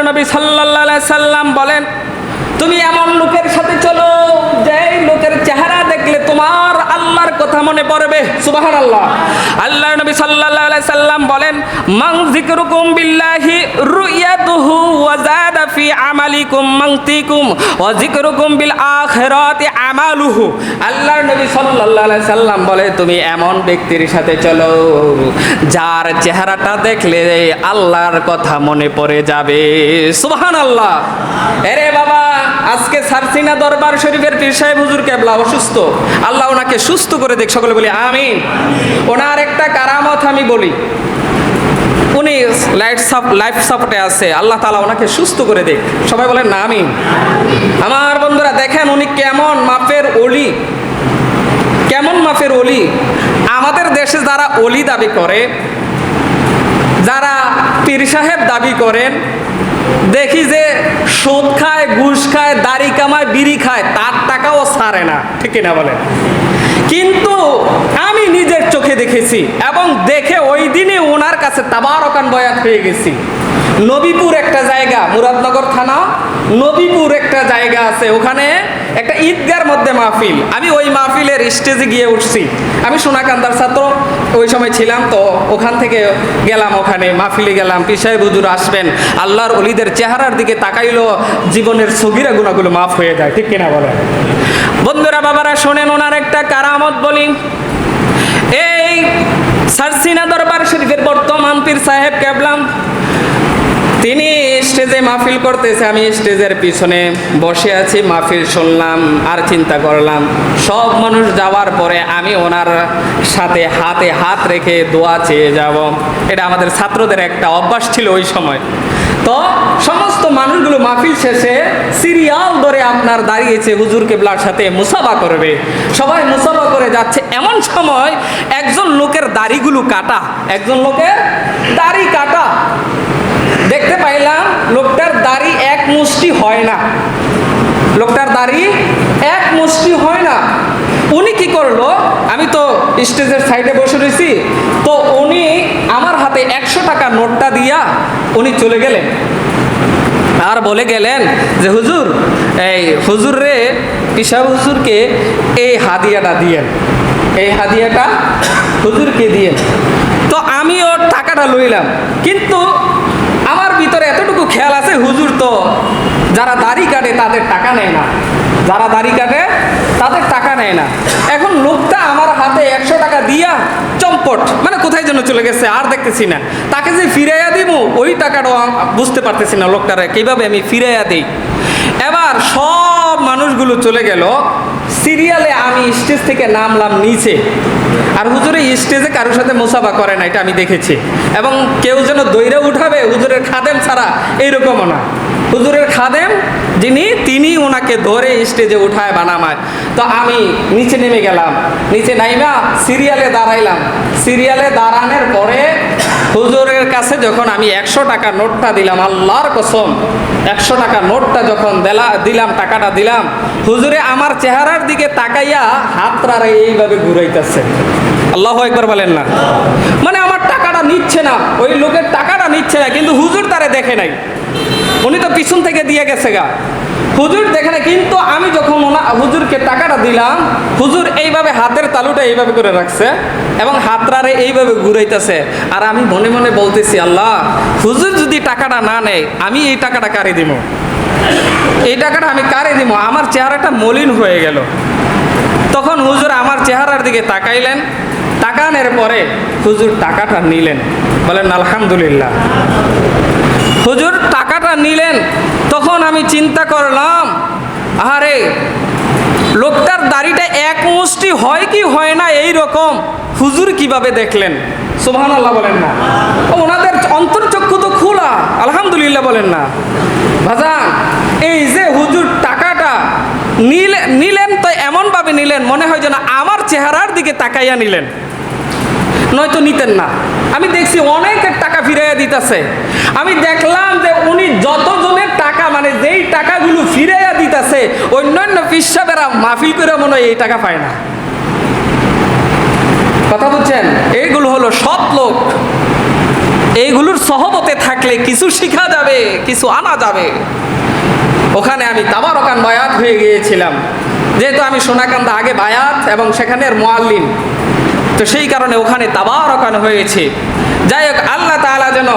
নবী সাল্লাল্লাহু আলাইহি সাল্লাম বলেন, তুমি এমন লোকের সাথে চলো যেই লোকের চেহারা দেখলে তোমার আল্লাহর কথা মনে পড়বে। সুবহানাল্লাহ। আল্লাহর নবী সাল্লাল্লাহু আলাইহি সাল্লাম বলেন, মান যিকরুকুম বিল্লাহি রুয়াতুহু ওয়া যাদা ফি আমালিকুম মানতিকুম ওয়া যিকরুকুম বিল আখিরাতি আমালুহু। আল্লাহর নবী সাল্লাল্লাহু আলাইহি সাল্লাম বলে, তুমি এমন ব্যক্তির সাথে চলো যার চেহারাটা দেখলে আল্লাহর কথা মনে পড়ে যাবে। সুবহানাল্লাহ। আরে বাবা, আজকে সারসিনা দরবার শরীফের পীর সাহেব হুজুর কেবলা অসুস্থ, আল্লাহ ওনাকে সুস্থ করে দেখ, সকলে বলি আমিন। ওনার একটা কারামত আমি বলি, উনি লাইফ সাপোর্টে আছে, আল্লাহ তাআলা ওনাকে সুস্থ করে দেখ, সবাই বলেন না আমিন। আমার বন্ধুরা দেখেন উনি কেমন মাপের ওলি, কেমন মাপের ওলি। আমাদের দেশে যারা ওলি দাবি করে, যারা পীর সাহেব দাবি করেন, দেখি যে সুদ খায়, ঘুষ খায়, দাড়ি কামায়, বিড়ি খায়, তার টাকাও ছাড়ে না, ঠিক না বলেন? কিন্তু আমি নিজের চোখে দেখেছি এবং দেখে ওই দিনে ওনার কাছে তাবারকান বয়াত হয়ে গেছি। নবীপুর একটা জায়গা, মুরাদনগর থানা নবীপুর একটা জায়গা আছে, ওখানে একটা ঈদগার মধ্যে মাহফিল। আমি ওই মাহফিলের স্টেজে গিয়ে উঠছি, আমি সোনাকান্দার ছাত্র ওই সময় ছিলাম, তো ওখান থেকে গেলাম, ওখানে মাহফিলে গেলাম। পীর সাহেব হুজুর আসবেন, আল্লাহর ওলিদের চেহারার দিকে তাকাইলো, জীবনের সগীরা গুনাহগুলো মাফ হয়ে যায়, ঠিক কিনা বলেন? বন্ধুরা বাবারা শোনেন, ওনার একটা কারামত বলি। এই সারসিনা দরবার শরীফের বর্তমান পীর সাহেব কেবলা, তিনি স্টেজে মাহফিল করতেছে, আমি স্টেজের পিছনে বসে আছি, মাহফিল শুনলাম আর চিন্তা করলাম সব মানুষ যাওয়ার পরে আমি ওনার সাথে হাতে হাত রেখে দোয়া চেয়ে যাব। এটা আমাদের ছাত্রদের একটা অভ্যাস ছিল ওই সময়। তো সমস্ত মানুষগুলো মাহফিল শেষে সিরিয়াল ধরে আপনার দাঁড়িয়েছে হুজুর কেবলার সাথে মুসাফা করবে, সবাই মুসাফা করে যাচ্ছে। এমন সময় একজন লোকের দাড়িগুলো কাটা, একজন লোকের দাড়ি কাটা, দেখতে পাইলাম লোকটার দাড়ি এক মুষ্টি হয় না, লোকটার দাড়ি এক মুষ্টি হয় না। উনি কি করলো, আমি তো স্টেজের সাইডে বসে রয়েছি, তো উনি আমার হাতে 100 টাকা নোটটা দিয়া উনি চলে গেলেন আর বলে গেলেন যে হুজুর, এই হুজুর রে, পিসাব হুজুরকে এই হাদিয়াটা দিয়েন, এই হাদিয়াটা হুজুরকে দিয়েন। তো আমি ওর টাকাটা লইলাম, কিন্তু আমার ভিতরে এতটুকু খেয়াল আছে, হুজুর তো যারা দাড়ি কাটে তাদের টাকা নেয় না, যারা দাড়ি কাটে তাদের টাকা নেয় না। এখন লোকটা আমার হাতে 100 টাকা দিয়া চম্পট, মানে কোথায় যেন চলে গেছে, আর দেখতেছি না। তাকে যে ফিরাইয়া দিব ওই টাকাটাও বুঝতে পারতেছি না লোকটারে কিভাবে আমি ফিরাইয়া দিই। এবার সব মানুষগুলো চলে গেল, সিরিয়ালে আমি স্টেজ থেকে নামলাম নিচে, আর হুজুরে স্টেজে কারোর সাথে মুসাফা করে না, এটা আমি দেখেছি। এবং কেউ যেন দইরা উঠাবে হুজুরের খাদেম ছাড়া, এইরকমও না। হুজুরের খাদেম যিনি, তিনি ওনাকে ধরে স্টেজে উঠায় বানামায়। তো আমি নিচে নেমে গেলাম, নিচে নাইমা সিরিয়ালে দাঁড়াইলাম। সিরিয়ালে দাঁড়ানোর পরে হুজুরের কাছে যখন আমি 100 টাকা নোটটা দিলাম, আল্লাহর কসম 100 টাকা নোটটা যখন দিলাম, টাকাটা দিলাম, হুজুরে আমার চেহারার দিকে তাকাইয়া হাতটারে এইভাবে ঘুরাইতেছে। আল্লাহু আকবার বলেন না? মানে আমার টাকাটা নিচ্ছে না, ওই লোকের টাকাটা নিচ্ছে না, কিন্তু হুজুর তারে দেখে নাই, উনি তো পিছন থেকে দিয়ে গেছে গা, হুজুর দেখে না। কিন্তু আমি যখন হুজুরকে টাকাটা দিলাম, হুজুর এইভাবে হাতের তালুটা এইভাবে করে রাখছে এবং হাতটারে এইভাবে ঘুরাইতেছে। আর আমি মনে মনে বলতেছি, আল্লাহ, হুজুর যদি টাকাটা না নেয়, আমি এই টাকাটা কারে দিব, এই টাকাটা আমি কারে দিব? আমার চেহারাটা মলিন হয়ে গেল। তখন হুজুর আমার চেহারার দিকে তাকাইলেন, তাকানোর পরে হুজুর টাকাটা নিলেন, বলেন আলহামদুলিল্লাহ। হুজুর টাকাটা নিলেন, তখন আমি চিন্তা করলাম, আরে লোকটার দাড়িটা এক মুষ্টি হয় কি হয় না এই রকম, হুজুর কিভাবে দেখলেন? সুবহানাল্লাহ বলেন না? ওনাদের অন্তর্চক্ষু তো খোলা, আলহামদুলিল্লাহ বলেন না? ভাজান, এই যে হুজুর টাকাটা নিলেন, তো এমনভাবে নিলেন মনে হয় যেন আমার চেহারার দিকে তাকাইয়া নিলেন, নয়তো নিতেন না। আমি দেখছি অনেকের টাকা ফিরাইয়া দিতেছে। আমি দেখলাম যে উনি যতজনের টাকা, মানে যেই টাকাগুলো ফিরাইয়া দিতেছে, অন্যান্য পিসাবেরা মাহফিল করে মনে হয় এই টাকা পায় না। কথা বুঝছেন? এইগুলো হলো সৎ লোক, এইগুলোর সহবতে থাকলে গেলে কিছু শেখা যাবে, কিছু আনা যাবে। ওখানে আমি তাবারকান বায়াত হয়ে গিয়েছিলাম, যেহেতু আমি সোনাকান্দা আগে বায়াত এবং সেখানের মুআল্লিম, তো সেই কারণে ওখানে তাবারকান হয়েছে। যাই হোক, আল্লাহ তাআলা যেন